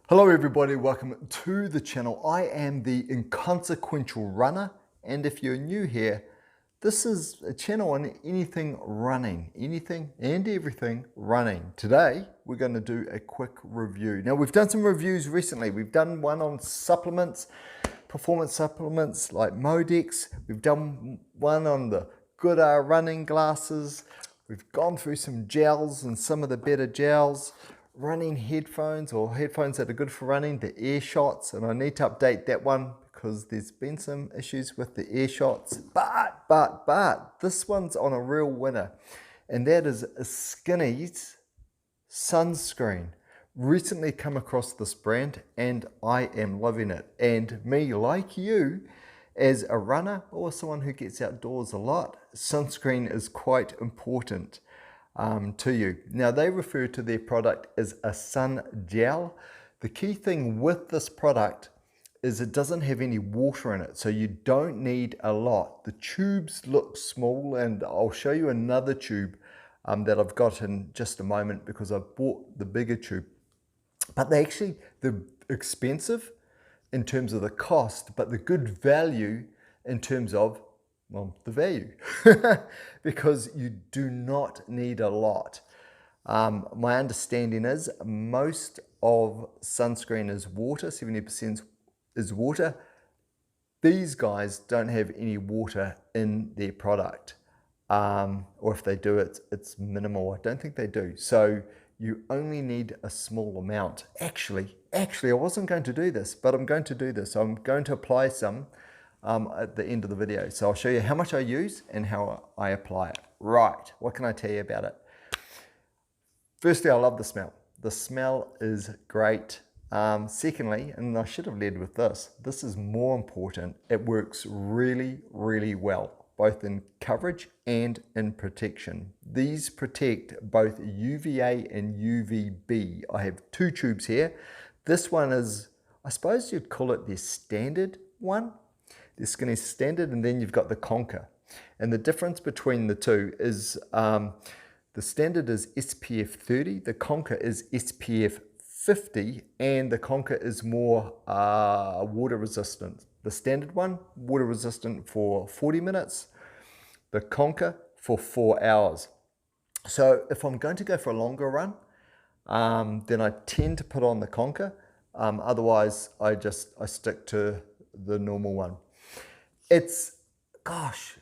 Hello everybody, welcome to the channel. I am the Inconsequential Runner, and if you're new here, this is a channel on anything running, anything and everything running. Today, we're going to do a quick review. Now, we've done some reviews recently. We've done one on supplements, performance supplements like Modex. We've done one on the good running glasses. We've gone through some gels and some of the better gels. Running headphones or headphones that are good for running, the air shots, and I need to update that one because there's been some issues with the air shots, but this one's on a real winner, and that is a Skinnies sunscreen. Recently come across this brand and I am loving it, and me, like you, as a runner or someone who gets outdoors a lot, sunscreen is quite important to you. Now, they refer to their product as a sun gel. The key thing with this product is it doesn't have any water in it, so you don't need a lot. The tubes look small, and I'll show you another tube that I've got in just a moment because I've bought the bigger tube. But they're expensive in terms of the cost, but the good value in terms of, well, the value, because you do not need a lot. My understanding is most of sunscreen is water, 70% is water. These guys don't have any water in their product, or if they do, it's minimal. I don't think they do. So you only need a small amount. Actually, I wasn't going to do this, but I'm going to do this. I'm going to apply some at the end of the video. So I'll show you how much I use and how I apply it. Right, what can I tell you about it? Firstly, I love the smell. The smell is great. Secondly, and I should have led with this is more important. It works really, really well, both in coverage and in protection. These protect both UVA and UVB. I have two tubes here. This one is, I suppose you'd call it the standard one. The Skinnies standard, and then you've got the Conquer. And the difference between the two is the standard is SPF 30, the Conquer is SPF 50, and the Conquer is more water resistant. The standard one, water resistant for 40 minutes, the Conquer for 4 hours. So if I'm going to go for a longer run, then I tend to put on the Conquer. Otherwise, I stick to the normal one. Gosh,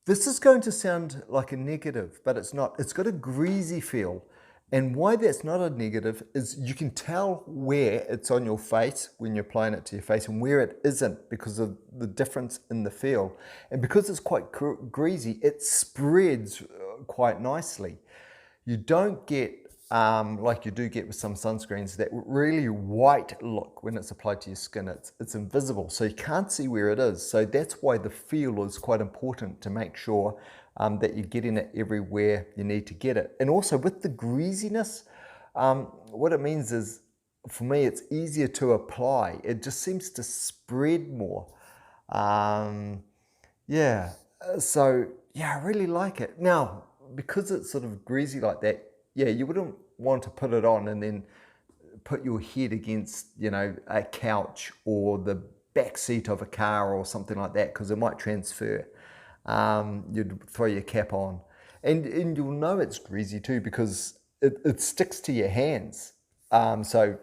this is going to sound like a negative, but it's not. It's got a greasy feel. And why that's not a negative is you can tell where it's on your face when you're applying it to your face and where it isn't because of the difference in the feel. And because it's quite greasy, it spreads quite nicely. You don't get, like you do get with some sunscreens, that really white look when it's applied to your skin. It's invisible, so you can't see where it is. So that's why the feel is quite important, to make sure that you're getting it everywhere you need to get it. And also with the greasiness, what it means is, for me, it's easier to apply. It just seems to spread more. So yeah, I really like it. Now, because it's sort of greasy like that, yeah, you wouldn't want to put it on and then put your head against, a couch or the back seat of a car or something like that, because it might transfer. You'd throw your cap on. And you'll know it's greasy too because it sticks to your hands. So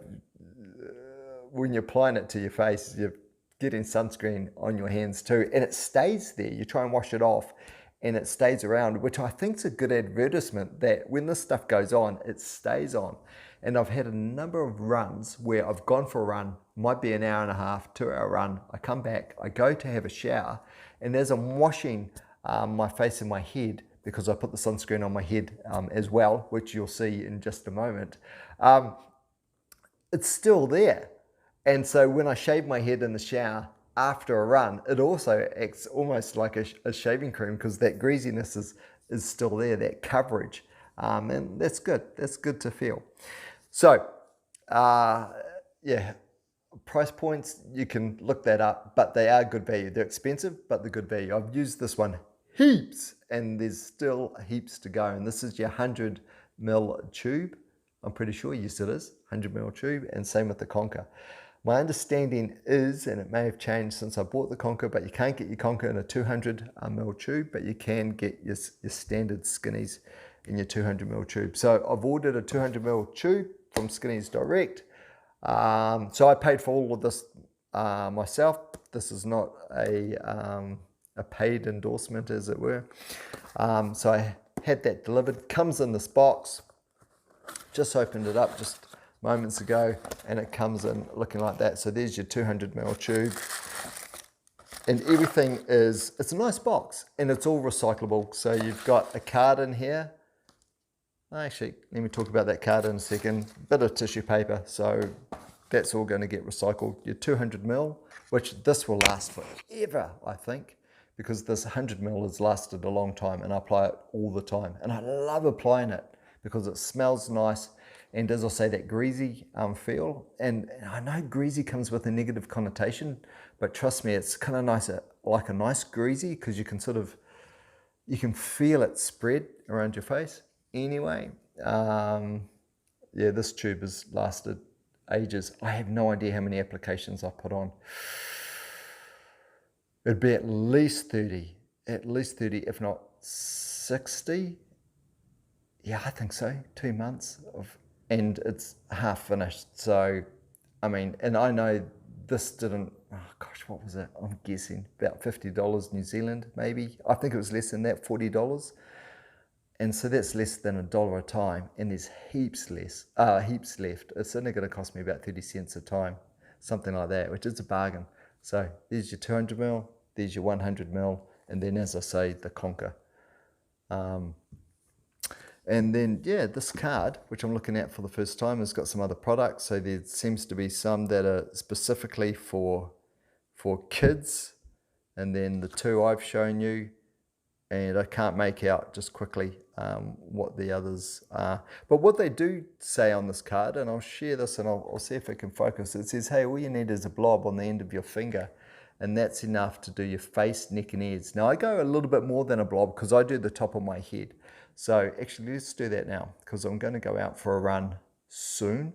when you're applying it to your face, you're getting sunscreen on your hands too. And it stays there. You try and wash it off, and it stays around, which I think is a good advertisement, that when this stuff goes on, it stays on. And I've had a number of runs where I've gone for a run, might be an hour and a half, 2 hour run. I come back, I go to have a shower, and as I'm washing my face and my head, because I put the sunscreen on my head as well, which you'll see in just a moment, it's still there. And so when I shave my head in the shower after a run, it also acts almost like a shaving cream, because that greasiness is still there, that coverage. And that's good. That's good to feel. So, yeah, price points, you can look that up, but they are good value. They're expensive, but they're good value. I've used this one heaps, and there's still heaps to go. And this is your 100 ml tube. I'm pretty sure, yes it is, 100ml tube, and same with the Conker. My understanding is, and it may have changed since I bought the Conker, but you can't get your Conker in a 200ml tube, but you can get your standard Skinnies in your 200ml tube. So I've ordered a 200ml tube from Skinnies Direct. So I paid for all of this myself. This is not a paid endorsement, as it were. So I had that delivered. Comes in this box. Just opened it up just moments ago, and it comes in looking like that. So there's your 200ml tube, and everything is, it's a nice box, and it's all recyclable. So you've got a card in here. Actually, let me talk about that card in a second. Bit of tissue paper, so that's all going to get recycled. Your 200ml, which this will last forever, I think, because this 100ml has lasted a long time, and I apply it all the time, and I love applying it because it smells nice, and as I say, that greasy feel. And I know greasy comes with a negative connotation, but trust me, it's kind of nice, like a nice greasy, because you can you can feel it spread around your face. Anyway, yeah, this tube has lasted ages. I have no idea how many applications I put on. It'd be at least 30, if not 60. Yeah, I think so. 2 months and it's half finished. So, I mean, and I know this didn't, oh gosh, what was it? I'm guessing about $50 New Zealand, maybe. I think it was less than that, $40. And so that's less than $1 a time, and there's heaps left. It's only going to cost me about 30 cents a time, something like that, which is a bargain. So there's your 200ml, there's your 100ml, and then, as I say, the Conker. And then, yeah, this card, which I'm looking at for the first time, has got some other products. So there seems to be some that are specifically for kids, and then the two I've shown you, and I can't make out just quickly what the others are. But what they do say on this card, and I'll share this and I'll see if it can focus, it says, hey, all you need is a blob on the end of your finger, and that's enough to do your face, neck and ears. Now I go a little bit more than a blob because I do the top of my head. So actually let's do that now, because I'm going to go out for a run soon.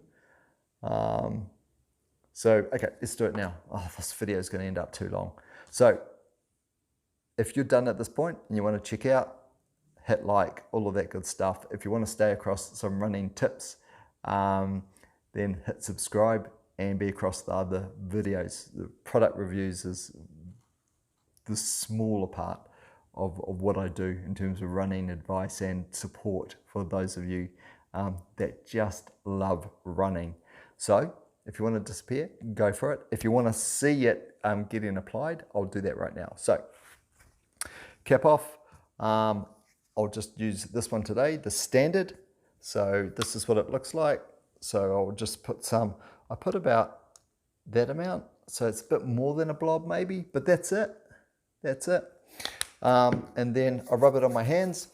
So, okay, let's do it now. Oh, this video is going to end up too long. So if you're done at this point and you want to check out, hit like, all of that good stuff. If you want to stay across some running tips, then hit subscribe and be across the other videos. The product reviews is the smaller part of what I do in terms of running advice and support for those of you that just love running. So if you want to disappear, go for it. If you want to see it getting applied, I'll do that right now. So cap off, I'll just use this one today, the standard. So this is what it looks like. So I'll just put some, I put about that amount. So it's a bit more than a blob maybe, but that's it. That's it. And then I rub it on my hands.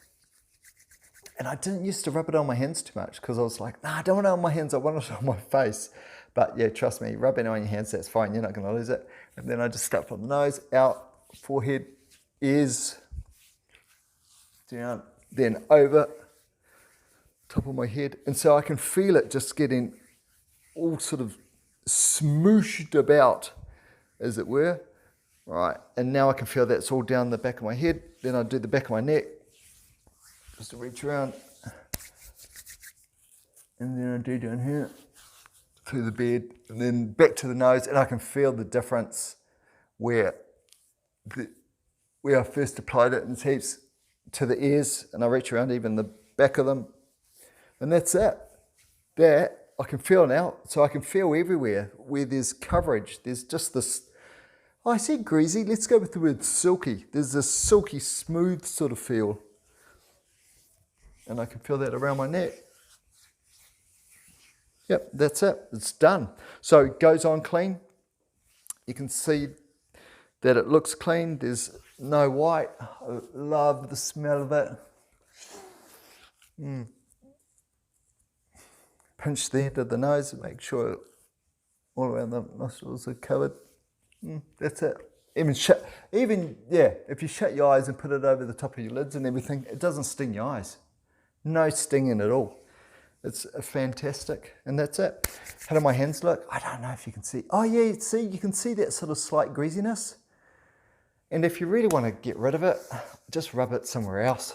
And I didn't used to rub it on my hands too much because I was like, nah, I don't want it on my hands, I want it on my face. But yeah, trust me, rub it on your hands, that's fine, you're not gonna lose it. And then I just start from the nose, out, forehead, ears, down, then over, top of my head. And so I can feel it just getting all sort of smooshed about, as it were. Right, and now I can feel that's all down the back of my head. Then I do the back of my neck, just to reach around. And then I do down here, through the beard, and then back to the nose, and I can feel the difference where I first applied it in heaps to the ears, and I reach around even the back of them, and that's it. That I can feel now, so I can feel everywhere where there's coverage. There's just this, oh, I said greasy, let's go with the word silky. There's this silky, smooth sort of feel. And I can feel that around my neck. Yep, that's it, it's done. So it goes on clean. You can see that it looks clean. There's no white. I love the smell of it. Pinch the end of the nose and make sure all around the nostrils are covered. That's it. Even, if you shut your eyes and put it over the top of your lids and everything, it doesn't sting your eyes. No stinging at all. It's fantastic. And that's it. How do my hands look? I don't know if you can see. Oh yeah, see, you can see that sort of slight greasiness. And if you really want to get rid of it, just rub it somewhere else.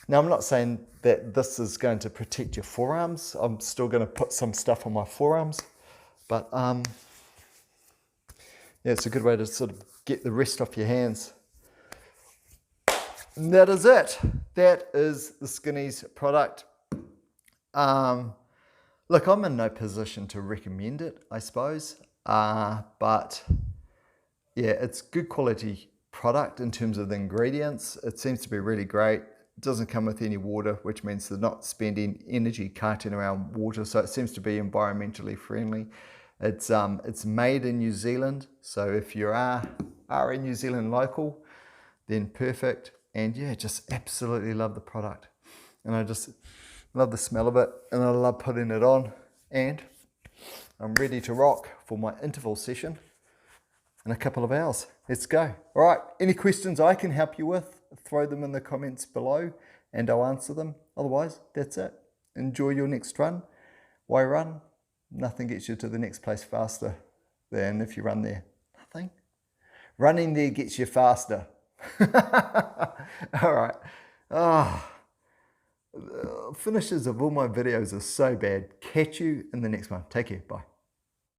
Now, I'm not saying that this is going to protect your forearms. I'm still going to put some stuff on my forearms. But yeah, it's a good way to sort of get the rest off your hands. And that is it. That is the Skinnies product. Look, I'm in no position to recommend it, I suppose. But yeah, it's good quality product in terms of the ingredients. It seems to be really great. It doesn't come with any water, which means they're not spending energy carting around water. So it seems to be environmentally friendly. It's made in New Zealand. So if you are a New Zealand local, then perfect. And yeah, just absolutely love the product. And I just love the smell of it. And I love putting it on. And I'm ready to rock for my interval session in a couple of hours. Let's go. All right, any questions I can help you with, throw them in the comments below and I'll answer them. Otherwise, that's it. Enjoy your next run. Why run? Nothing gets you to the next place faster than if you run there. Nothing. Running there gets you faster. All right. Finishes of all my videos are so bad. Catch you in the next one. Take care. Bye.